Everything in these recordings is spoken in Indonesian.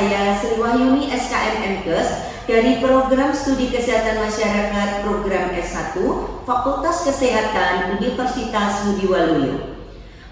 saya Sri Wahyuni SKM Menkes dari Program Studi Kesehatan Masyarakat Program S1 Fakultas Kesehatan Universitas Budi Waluyo.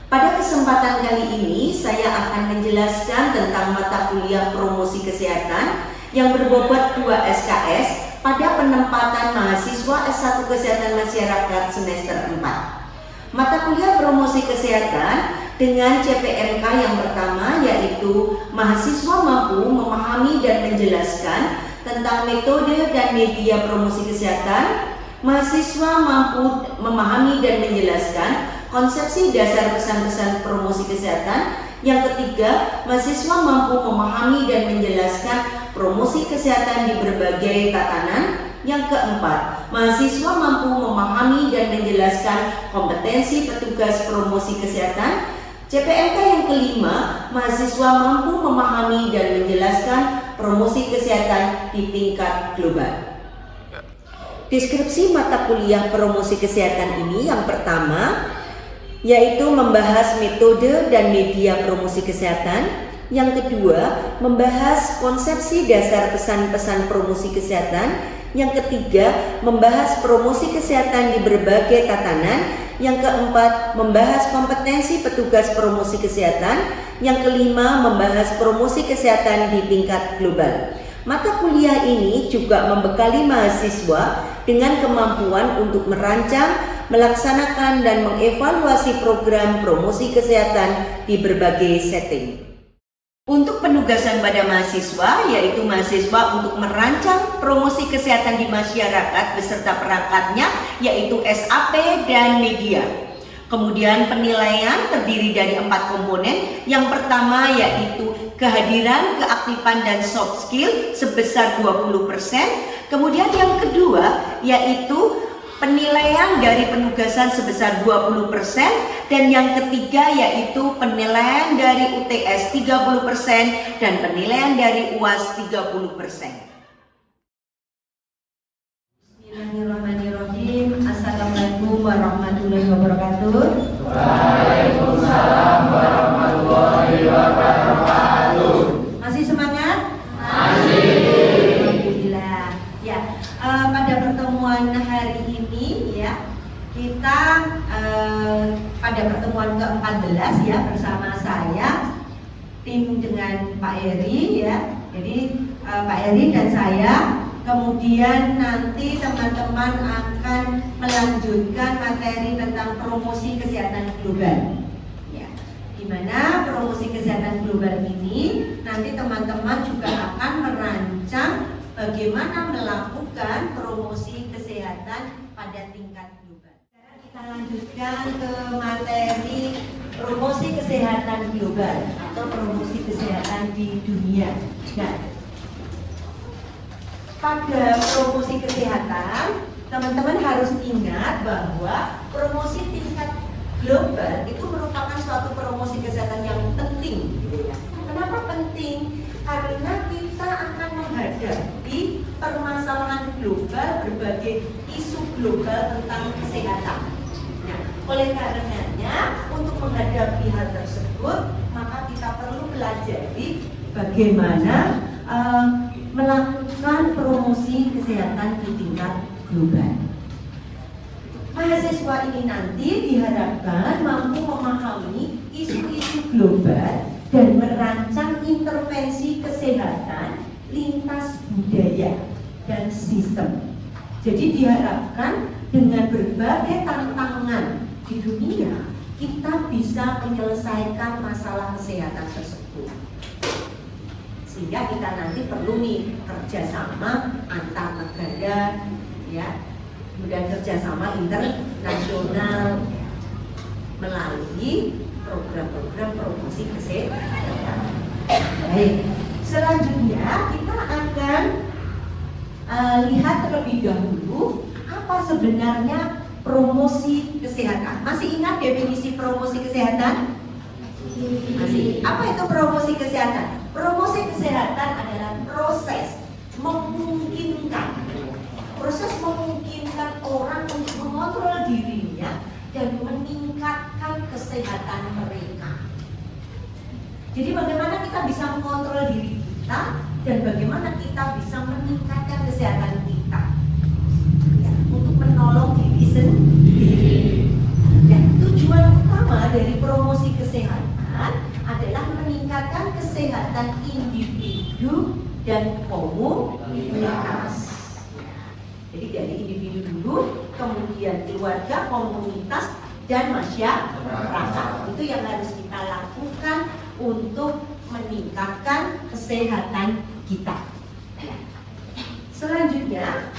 Pada kesempatan kali ini saya akan menjelaskan tentang mata kuliah promosi kesehatan yang berbobot 2 SKS pada penempatan mahasiswa S1 Kesehatan Masyarakat semester 4. Mata kuliah promosi kesehatan dengan CPMK yang pertama yaitu mahasiswa mampu memahami dan menjelaskan tentang metode dan media promosi kesehatan. Mahasiswa mampu memahami dan menjelaskan konsepsi dasar pesan-pesan promosi kesehatan. Yang ketiga, mahasiswa mampu memahami dan menjelaskan promosi kesehatan di berbagai tatanan. Yang keempat, mahasiswa mampu memahami dan menjelaskan kompetensi petugas promosi kesehatan. CPMK yang kelima, mahasiswa mampu memahami dan menjelaskan promosi kesehatan di tingkat global. Deskripsi mata kuliah promosi kesehatan ini yang pertama yaitu membahas metode dan media promosi kesehatan. Yang kedua, membahas konsepsi dasar pesan-pesan promosi kesehatan. Yang ketiga, membahas promosi kesehatan di berbagai tatanan. Yang keempat, membahas kompetensi petugas promosi kesehatan. Yang kelima, membahas promosi kesehatan di tingkat global. Mata kuliah ini juga membekali mahasiswa dengan kemampuan untuk merancang, melaksanakan, dan mengevaluasi program promosi kesehatan di berbagai setting. Untuk penugasan pada mahasiswa, yaitu mahasiswa untuk merancang promosi kesehatan di masyarakat beserta perangkatnya, yaitu SAP dan media. Kemudian penilaian terdiri dari 4 komponen. Yang pertama yaitu kehadiran, keaktifan, dan soft skill sebesar 20%. Kemudian yang kedua yaitu penilaian dari penugasan sebesar 20%, dan yang ketiga yaitu penilaian dari UTS 30% dan penilaian dari UAS 30%. Bismillahirrahmanirrahim. Assalamualaikum warahmatullahi wabarakatuh. Waalaikumsalam warahmatullahi wabarakatuh. Masih semangat? Masih. Alhamdulillah. Ya, pada pertemuan hari ini ya kita pada pertemuan ke-14 ya bersama saya tim dengan Pak Eri ya. Jadi Pak Eri dan saya, kemudian nanti teman-teman akan melanjutkan materi tentang promosi kesehatan global. Ya, di mana promosi kesehatan global ini nanti teman-teman juga akan merancang bagaimana melakukan promosi kesehatan pada tingkat global. Sekarang kita lanjutkan ke materi promosi kesehatan global atau promosi kesehatan di dunia. Nah, pada promosi kesehatan, teman-teman harus ingat bahwa promosi tingkat global itu merupakan suatu promosi kesehatan yang penting, gitu ya. Kenapa penting? Karena kita akan menghadapi permasalahan global, berbagai isu global tentang kesehatan. Nah, oleh karenanya untuk menghadapi hal tersebut, maka kita perlu pelajari bagaimana melakukan promosi kesehatan di tingkat global. Mahasiswa ini nanti diharapkan mampu memahami isu-isu global dan merancang intervensi kesehatan lintas budaya dan sistem. Jadi diharapkan dengan berbagai tantangan di dunia, kita bisa menyelesaikan masalah kesehatan tersebut. Sehingga kita nanti perlu nih kerjasama antar negara, ya, kemudian kerjasama internasional melalui program-program promosi kesehatan. Baik, selanjutnya kita akan lihat terlebih dahulu apa sebenarnya promosi kesehatan. Masih ingat definisi promosi kesehatan? Masih. Apa itu promosi kesehatan? Promosi kesehatan adalah proses memungkinkan orang untuk mengontrol dirinya dan meningkatkan kesehatan mereka. Jadi bagaimana kita bisa mengontrol diri kita dan bagaimana kita bisa meningkatkan kesehatan kita ya, untuk menolong diri sendiri. Dan tujuan utama dari promosi kesehatan adalah meningkatkan kesehatan individu dan komunitas. Jadi dari individu dulu, kemudian keluarga, komunitas, dan masyarakat. Itu yang harus kita lakukan untuk meningkatkan kesehatan kita. Selanjutnya,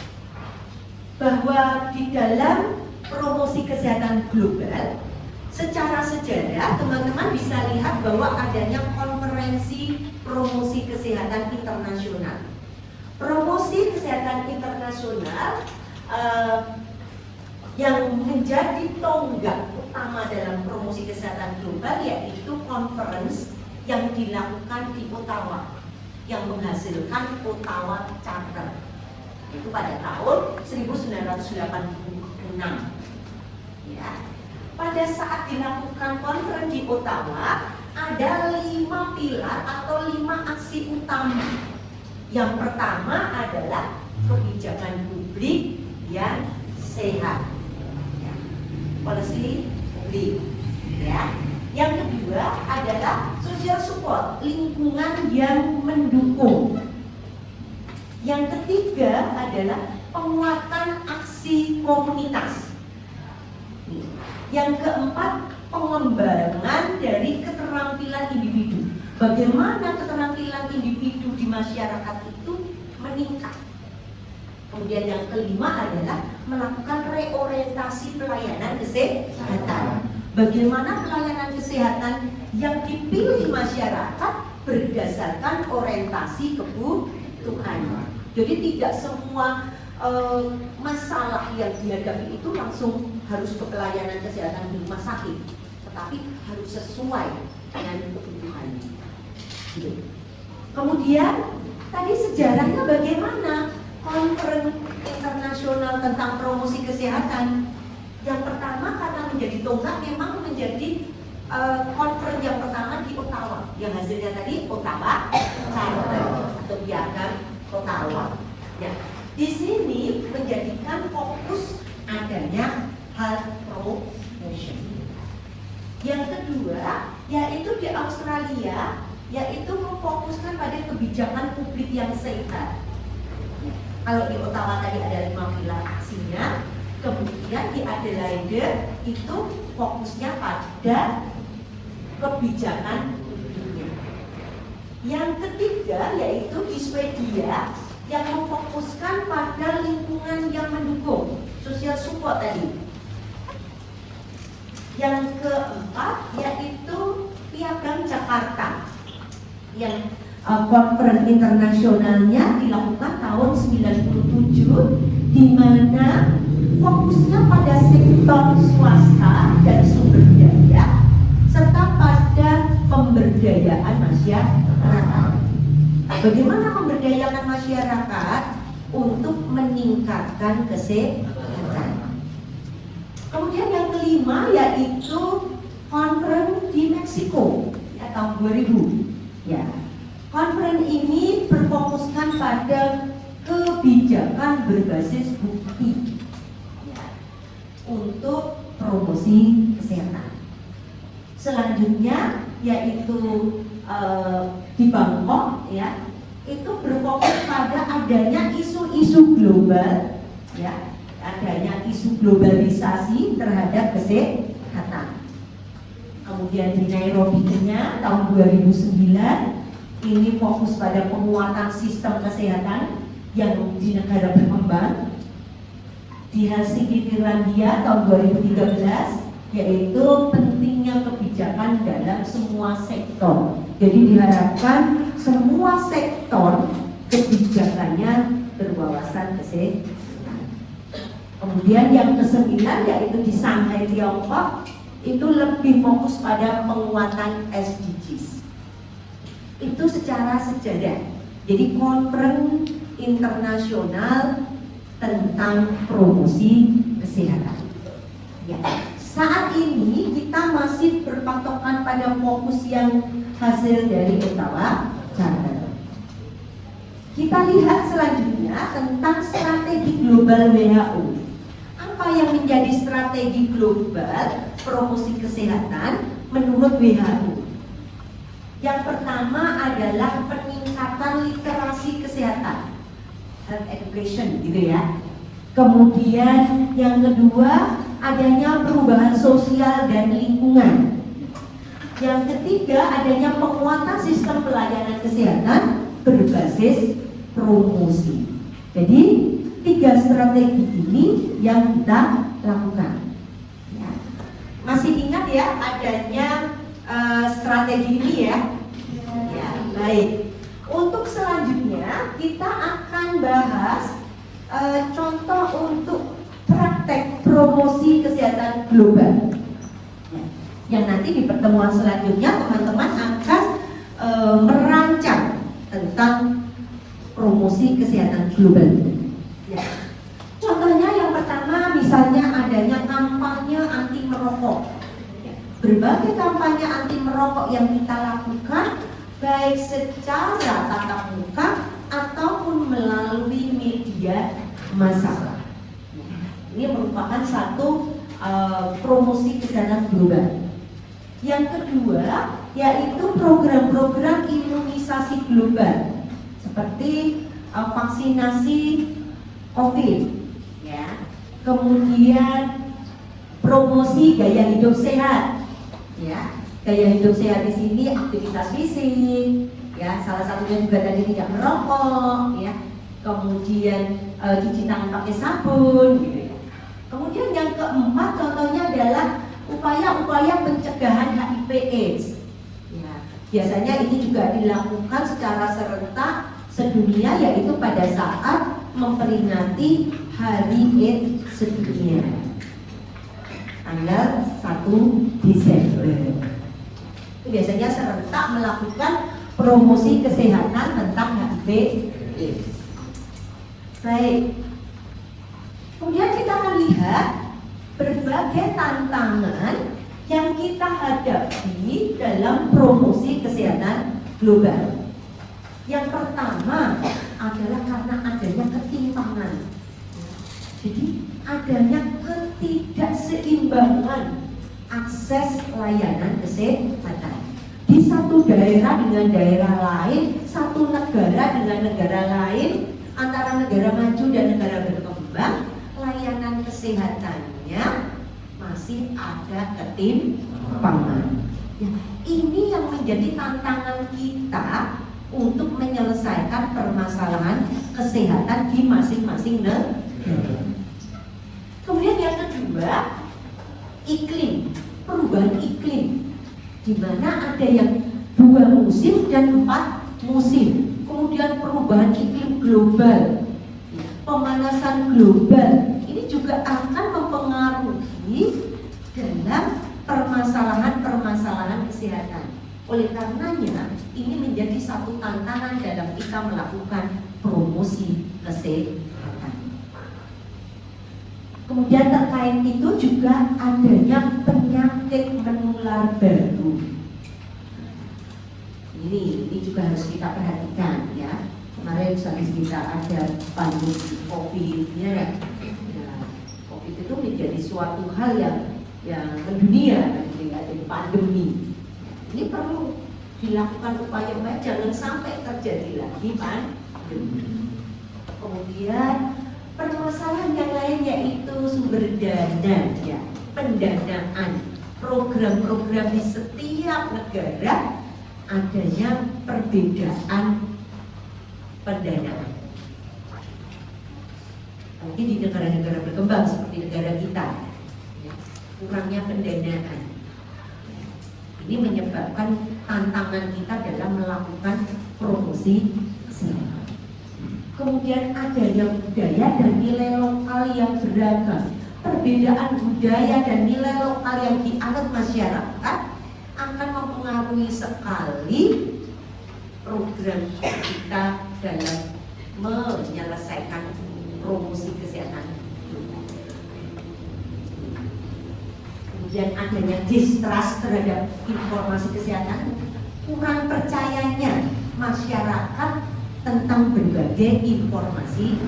bahwa di dalam promosi kesehatan global, secara sejarah teman-teman bisa lihat bahwa adanya konferensi promosi kesehatan internasional. Promosi kesehatan internasional yang menjadi tonggak utama dalam promosi kesehatan global yaitu conference yang dilakukan di Ottawa yang menghasilkan Ottawa Charter itu pada tahun 1986. Ya. Pada saat dilakukan konferensi di Ottawa ada 5 pilar atau 5 aksi utama. Yang pertama adalah kebijakan publik yang sehat, ya. Policy publik, ya. Yang kedua adalah social support, lingkungan yang mendukung. Yang ketiga adalah penguatan aksi komunitas. Yang keempat, pengembangan dari keterampilan individu. Bagaimana keterampilan individu di masyarakat itu meningkat. Kemudian yang kelima adalah melakukan reorientasi pelayanan kesehatan. Bagaimana pelayanan kesehatan yang dipilih masyarakat berdasarkan orientasi kebutuhan. Jadi tidak semua masalah yang dihadapi itu langsung harus ke pelayanan kesehatan di rumah sakit, tetapi harus sesuai dengan kebutuhan. Gitu. Kemudian tadi sejarahnya bagaimana konferensi internasional tentang promosi kesehatan. Yang pertama karena menjadi tonggak memang menjadi konferensi yang pertama di Ottawa, yang hasilnya tadi Ottawa Charter atau piagam Ottawa. Ya. Di sini menjadikan fokus adanya health promotion. Yang kedua, yaitu di Australia, yaitu memfokuskan pada kebijakan publik yang sehat. Kalau di Ottawa tadi ada 5 pilar aksinya, kemudian di Adelaide itu fokusnya pada kebijakan publiknya. Yang ketiga, yaitu di Swedia, yang memfokuskan pada lingkungan yang mendukung, social support tadi. Yang keempat yaitu Piagam Jakarta yang konferensi internasionalnya dilakukan tahun 97 di mana fokusnya pada sektor swasta dan sumber daya serta pada pemberdayaan masyarakat. Bagaimana memberdayakan masyarakat untuk meningkatkan kesehatan. Kemudian yang kelima yaitu konferensi di Meksiko ya, tahun 2000. Ya. Konferensi ini berfokuskan pada kebijakan berbasis bukti ya, untuk promosi kesehatan. Selanjutnya yaitu di Bangkok ya, itu berfokus pada adanya isu-isu global ya, adanya isu globalisasi terhadap kesehatan. Kemudian di Nairobi-nya tahun 2009 ini fokus pada penguatan sistem kesehatan yang di negara berkembang. Di Helsinki, Finlandia tahun 2013 yaitu pentingnya kebijakan dalam semua sektor. Jadi diharapkan semua sektor kebijakannya berwawasan kesehatan. Kemudian yang ke-9 yaitu di Shanghai, Tiongkok itu lebih fokus pada penguatan SDGs. Itu secara sejarah. Jadi konferensi internasional tentang promosi kesehatan. Ya. Saat ini kita masih berpatokan pada fokus yang hasil dari Ottawa Charter. Kita lihat selanjutnya tentang strategi global WHO. Apa yang menjadi strategi global promosi kesehatan menurut WHO? Yang pertama adalah peningkatan literasi kesehatan, health education gitu ya. Kemudian yang kedua adanya perubahan sosial dan lingkungan. Yang ketiga adanya penguatan sistem pelayanan kesehatan berbasis promosi. Jadi 3 strategi ini yang kita lakukan. Ya. Masih ingat ya adanya strategi ini ya? Ya, baik. Untuk selanjutnya kita akan bahas contoh untuk praktek promosi kesehatan global. Ya. Yang nanti di pertemuan selanjutnya teman-teman akan merancang tentang promosi kesehatan global. Ya. Contohnya yang pertama misalnya adanya kampanye anti merokok. Ya. Berbagai kampanye anti merokok yang kita lakukan baik secara tatap muka ataupun melalui media massa. Ini merupakan satu promosi kesehatan global. Yang kedua yaitu program-program imunisasi global seperti vaksinasi COVID, ya. Kemudian promosi gaya hidup sehat, ya. Gaya hidup sehat di sini aktivitas fisik, ya. Salah satunya juga tadi tidak merokok, ya. Kemudian cuci tangan pakai sabun, gitu ya. Kemudian yang keempat contohnya adalah upaya-upaya pencegahan HIV/AIDS. Ya, biasanya ini juga dilakukan secara serentak sedunia, yaitu pada saat memperingati Hari AIDS sedunia, tanggal 1 Desember. Biasanya serentak melakukan promosi kesehatan tentang HIV/AIDS. Baik. Kemudian kita akan lihat berbagai tantangan yang kita hadapi dalam promosi kesehatan global. Yang pertama adalah karena adanya ketimpangan. Jadi adanya ketidakseimbangan akses layanan kesehatan. Di satu daerah dengan daerah lain, satu negara dengan negara lain, antara negara maju dan negara berkembang, layanan kesehatannya masih ada ketimpangan. Ya, ini yang menjadi tantangan kita untuk menyelesaikan permasalahan kesehatan di masing-masing negara. Kemudian yang kedua, iklim, perubahan iklim, di mana ada yang 2 musim dan 4 musim. Kemudian perubahan iklim global, pemanasan global, ini juga akan mempengaruhi dalam permasalahan-permasalahan kesehatan. Oleh karenanya, ini menjadi satu tantangan dalam kita melakukan promosi kesehatan. Kemudian terkait itu juga adanya penyakit menular baru. Ini juga harus kita perhatikan ya. Kemarin misalnya kita ada pandemi COVID, ya. Nah, COVID itu menjadi suatu hal yang mendunia, jadi pandemi. Ini perlu dilakukan upaya jangan sampai terjadi lagi pandemi. Kemudian permasalahan yang lain yaitu sumber dana, ya, pendanaan, program-program di setiap negara adanya perbedaan pendanaan. Apalagi di negara-negara berkembang seperti negara kita, ya, kurangnya pendanaan. Ini menyebabkan tantangan kita dalam melakukan promosi kesehatan. Kemudian adanya budaya dan nilai lokal yang beragam. Perbedaan budaya dan nilai lokal yang dianut masyarakat akan mempengaruhi sekali program kita dalam menyelesaikan promosi kesehatan. Kemudian adanya distrust terhadap informasi kesehatan, kurang percayanya masyarakat tentang berbagai informasi.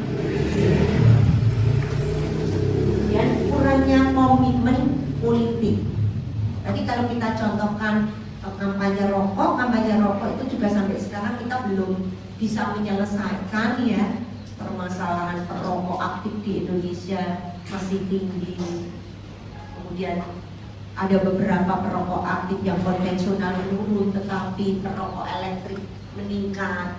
Dan kurangnya komitmen politik. Tadi kalau kita contohkan kampanye rokok itu juga sampai sekarang kita belum bisa menyelesaikan ya, permasalahan perokok aktif di Indonesia masih tinggi. Kemudian ada beberapa perokok aktif yang konvensional menurun, tetapi perokok elektrik meningkat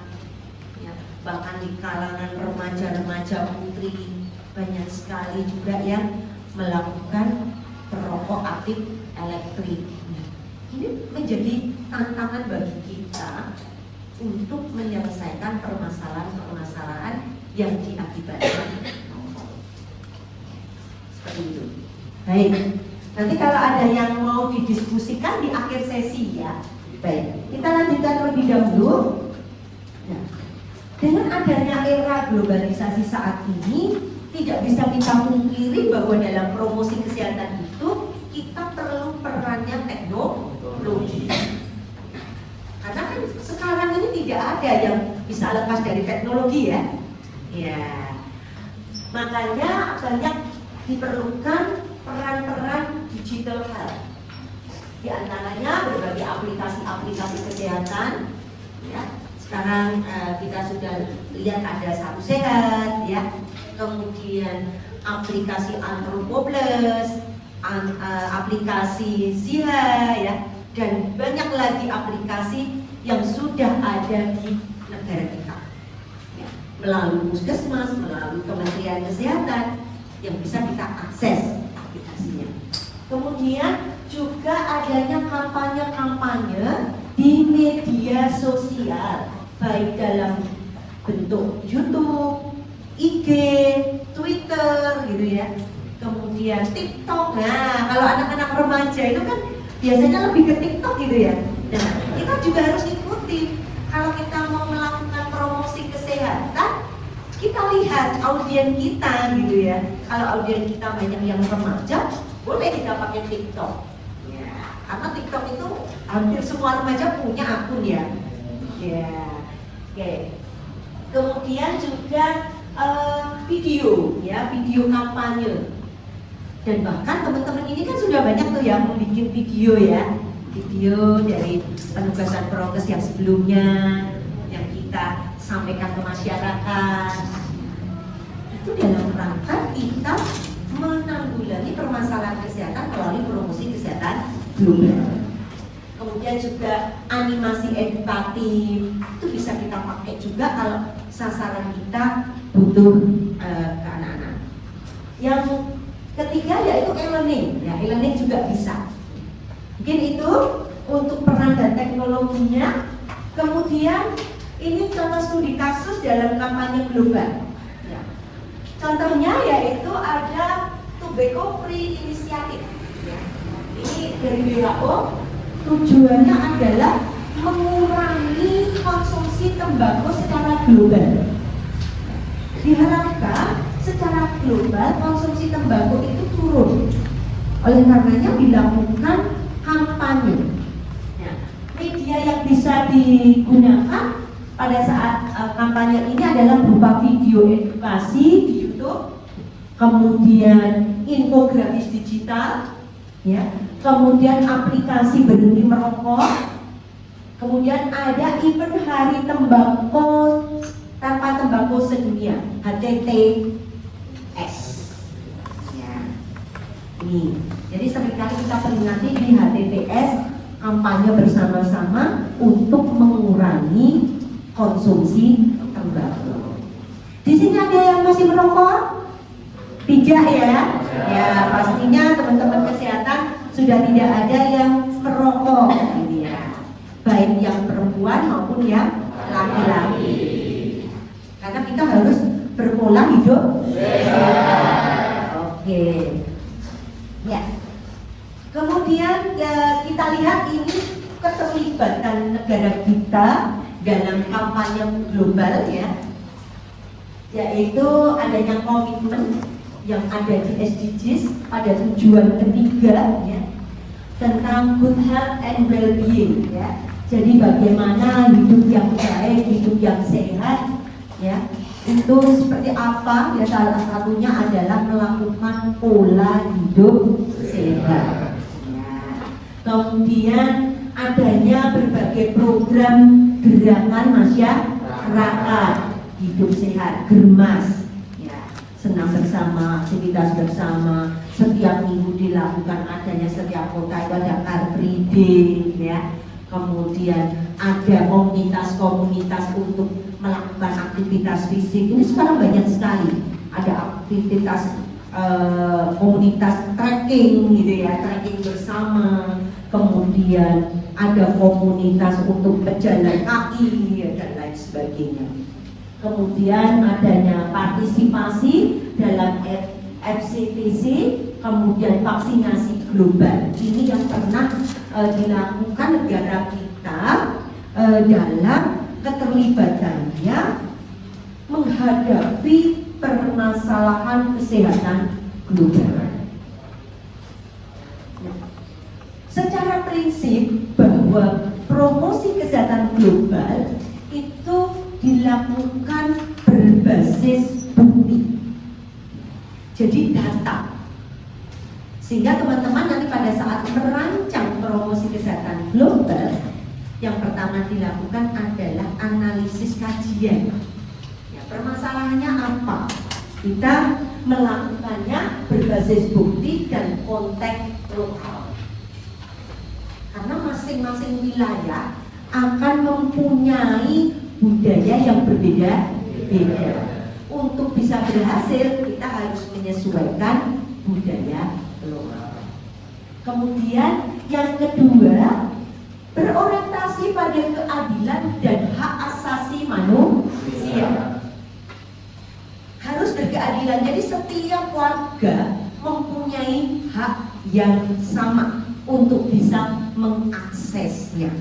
ya, bahkan di kalangan remaja-remaja putri banyak sekali juga yang melakukan perokok aktif elektrik. Ini menjadi tantangan bagi kita untuk menyelesaikan permasalahan-permasalahan yang diakibatkan rokok. Seperti itu. Baik, nanti kalau ada yang mau didiskusikan di akhir sesi ya. Baik, kita lanjutkan terlebih dahulu. Nah, dengan adanya era globalisasi saat ini, tidak bisa kita pungkiri bahwa dalam promosi kesehatan itu kita perlu perannya teknologi. Karena kan sekarang ini tidak ada yang bisa lepas dari teknologi ya. Ya, makanya banyak diperlukan peran-peran digital health. Di antaranya berbagai aplikasi-aplikasi kesehatan. Ya, sekarang kita sudah lihat ada Satu Sehat, ya. Kemudian aplikasi Anthropobless, aplikasi Siha, ya, dan banyak lagi aplikasi yang sudah ada di negara kita, ya, melalui puskesmas, melalui Kementerian Kesehatan yang bisa kita akses aplikasinya. Kemudian juga adanya kampanye-kampanye di media sosial, baik dalam bentuk YouTube, IG, Twitter, gitu ya. Kemudian TikTok. Nah, kalau anak-anak remaja itu kan biasanya lebih ke TikTok gitu ya. Nah, kita juga harus ikuti. Kalau kita mau melakukan promosi kesehatan, kita lihat audien kita gitu ya. Kalau audien kita banyak yang remaja, boleh kita pakai TikTok. Ya, karena TikTok itu hampir semua remaja punya akun ya. Ya, oke. Kemudian juga video, ya, video kampanye. Dan bahkan teman-teman ini kan sudah banyak tuh yang membuat video ya, video dari penugasan prokes yang sebelumnya yang kita sampaikan ke masyarakat. Itu dalam rangka kita menanggulangi permasalahan kesehatan melalui promosi kesehatan global. Kemudian juga animasi edukatif itu bisa kita pakai juga kalau sasaran kita butuh ke anak-anak. Yang ketiga yaitu e-learning, ya, e-learning juga bisa. Mungkin itu untuk peran dan teknologinya. Kemudian ini contoh studi kasus dalam kampanye global. Ya. Contohnya yaitu ada Tobacco Free Initiative. Ya. Ini dari WHO, tujuannya adalah mengurangi konsumsi tembakau secara global. Diharapkan secara global konsumsi tembakau itu turun. Oleh karenanya dilakukan kampanye. Ya, media yang bisa digunakan pada saat kampanye ini adalah berupa video edukasi di YouTube, kemudian infografis digital, ya, kemudian aplikasi berhenti merokok, kemudian ada event hari tembakau tanpa tembakau sedunia, HTTS. Ya. Ini. Jadi seringkali kita peringati di HTTS kampanye bersama-sama untuk mengurangi konsumsi tembakau. Di sini ada yang masih merokok? Tidak ya? Ya, pastinya teman-teman kesehatan sudah tidak ada yang merokok, ini ya. Baik yang perempuan maupun yang laki-laki. Karena kita harus berpola hidup sehat. Oke. Ya. Kemudian ya, kita lihat ini keterlibatan negara kita dalam kampanye global ya. Yaitu adanya komitmen yang ada di SDGs pada tujuan ketiga ya, tentang good health and well-being ya. Jadi bagaimana hidup yang baik, hidup yang sehat, ya, itu seperti apa? Ya, salah satunya adalah melakukan pola hidup sehat. Ya. Kemudian adanya berbagai program gerakan masyarakat hidup sehat, germas, ya, senam bersama, aktivitas bersama, setiap minggu dilakukan, adanya setiap kota itu ada Car Free Day, ya. Kemudian ada komunitas-komunitas untuk melakukan aktivitas fisik. Ini sekarang banyak sekali. Ada aktivitas komunitas trekking gitu ya, trekking bersama. Kemudian ada komunitas untuk pejalan kaki ya, dan lain sebagainya. Kemudian adanya partisipasi dalam FCTC, kemudian vaksinasi global. Ini yang pernah dilakukan negara kita dalam keterlibatannya menghadapi permasalahan kesehatan global. Secara prinsip bahwa promosi kesehatan global itu dilakukan berbasis bukti, jadi data, sehingga teman-teman nanti pada saat merancang promosi kesehatan global, yang pertama dilakukan adalah analisis kajian. Ya, permasalahannya apa? Kita melakukannya berbasis bukti dan konteks lokal, karena masing-masing wilayah akan mempunyai budaya yang berbeda-beda. Untuk bisa berhasil, kita harus menyesuaikan budaya lokal. Kemudian yang kedua, berorientasi pada keadilan dan hak asasi manusia. Harus berkeadilan, jadi setiap warga mempunyai hak yang sama untuk bisa mengaksesnya.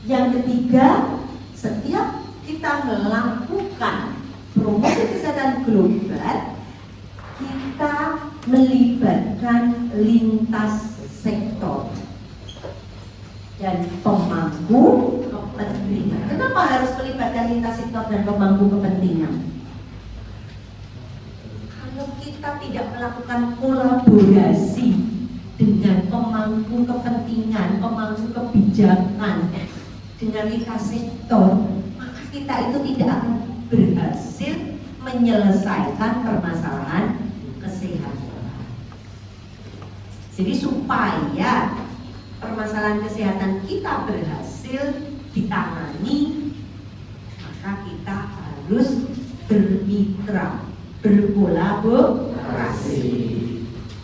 Yang ketiga, setiap kita melakukan promosi kesehatan global, kita melibatkan lintas sektor dan pemangku kepentingan. Kenapa harus melibatkan lintas sektor dan pemangku kepentingan? Kalau kita tidak melakukan kolaborasi dengan pemangku kepentingan, pemangku kebijakan, dengan lintas sektor, maka kita itu tidak akan berhasil menyelesaikan permasalahan kesehatan. Jadi supaya permasalahan kesehatan kita berhasil ditangani, maka kita harus bermitra, berkolaborasi.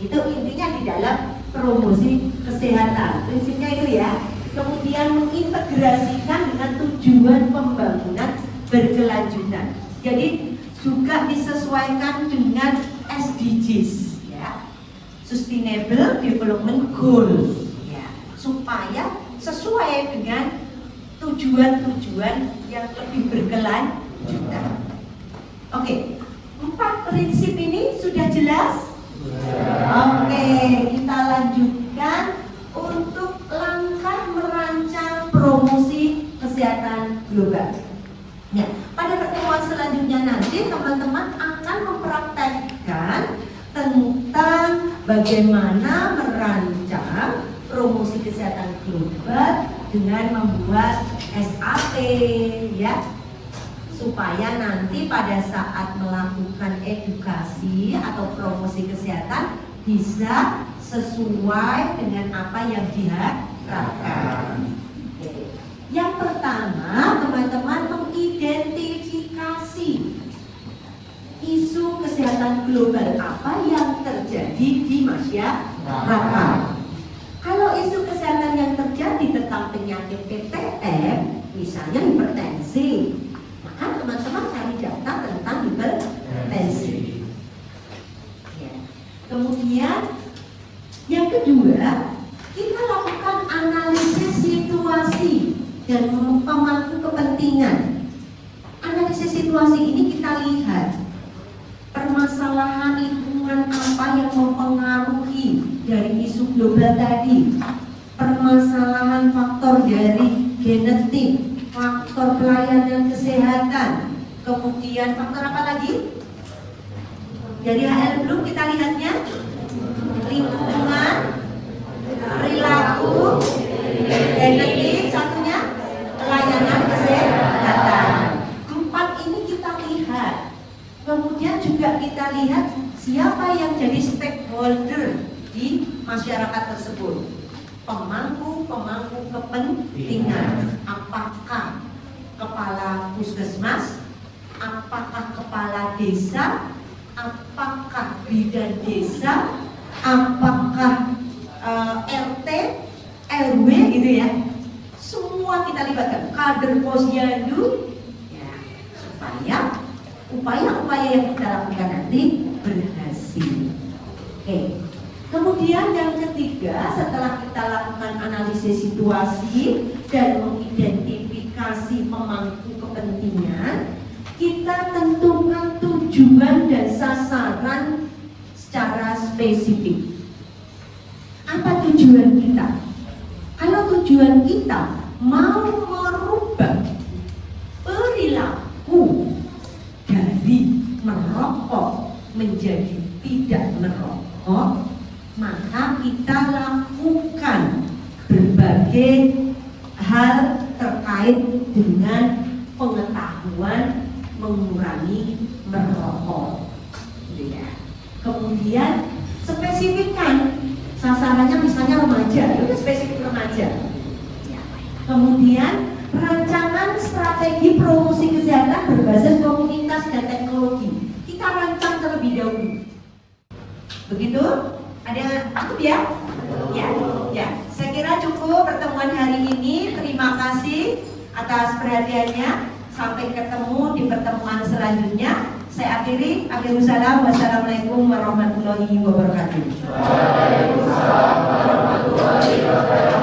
Itu intinya di dalam promosi kesehatan. Prinsipnya itu ya. Kemudian mengintegrasikan dengan tujuan pembangunan berkelanjutan. Jadi juga disesuaikan dengan SDGs, ya, Sustainable Development Goals, ya, supaya sesuai dengan tujuan-tujuan yang lebih berkelanjutan. Oke, 4 prinsip ini sudah jelas? Oke, kita lanjutkan untuk langkah merancang promosi kesehatan global. Ya, pada pertemuan selanjutnya nanti teman-teman akan mempraktekkan tentang bagaimana merancang promosi kesehatan global dengan membuat SAP, ya, supaya nanti pada saat melakukan edukasi atau promosi kesehatan bisa sesuai dengan apa yang diharapkan. Yang pertama, teman-teman mengidentifikasi isu kesehatan global apa yang terjadi di masyarakat. Kalau isu kesehatan yang terjadi tentang penyakit PTM, misalnya hipertensi, maka teman-teman cari data tentang hipertensi. Ya. Kemudian yang kedua, kita lakukan analisis situasi dan pemangku kepentingan. Analisis situasi ini kita lihat permasalahan lingkungan apa yang mempengaruhi dari isu global tadi, permasalahan faktor dari genetik, faktor pelayanan kesehatan, kemudian faktor apa lagi? Dari HL belum kita lihatnya, lingkungan, perilaku, genetik, satunya pelayanan kesehatan. 4 ini kita lihat. Kemudian juga kita lihat siapa yang jadi stakeholder di masyarakat tersebut. Pemangku kepentingan. Apakah kepala puskesmas, apakah kepala desa, apakah bidan desa, apakah RT, RW gitu ya. Semua kita libatkan, kader posyandu ya, supaya upaya-upaya yang kita lakukan nanti berhasil. Oke. Kemudian yang ketiga, setelah kita lakukan analisis situasi dan mengidentifikasi pemangku kepentingan, kita tentukan tujuan dan sasaran secara spesifik. Apa tujuan kita? Kalau tujuan kita mau merubah perilaku dari merokok menjadi tidak merokok, maka kita lakukan berbagai hal terkait dengan pengetahuan mengurangi merokok. Ya. Kemudian spesifikkan sasarannya, misalnya remaja, itu spesifik remaja. Ya. Kemudian rancangan strategi promosi kesehatan berbasis komunitas dan teknologi. Kita rancang terlebih dahulu. Begitu? Ada yang cukup ya? Ya. Saya kira cukup pertemuan hari ini. Terima kasih atas perhatiannya. Sampai ketemu di pertemuan selanjutnya. Saya akhiri. Wassalamualaikum warahmatullahi wabarakatuh. Waalaikumsalam warahmatullahi wabarakatuh.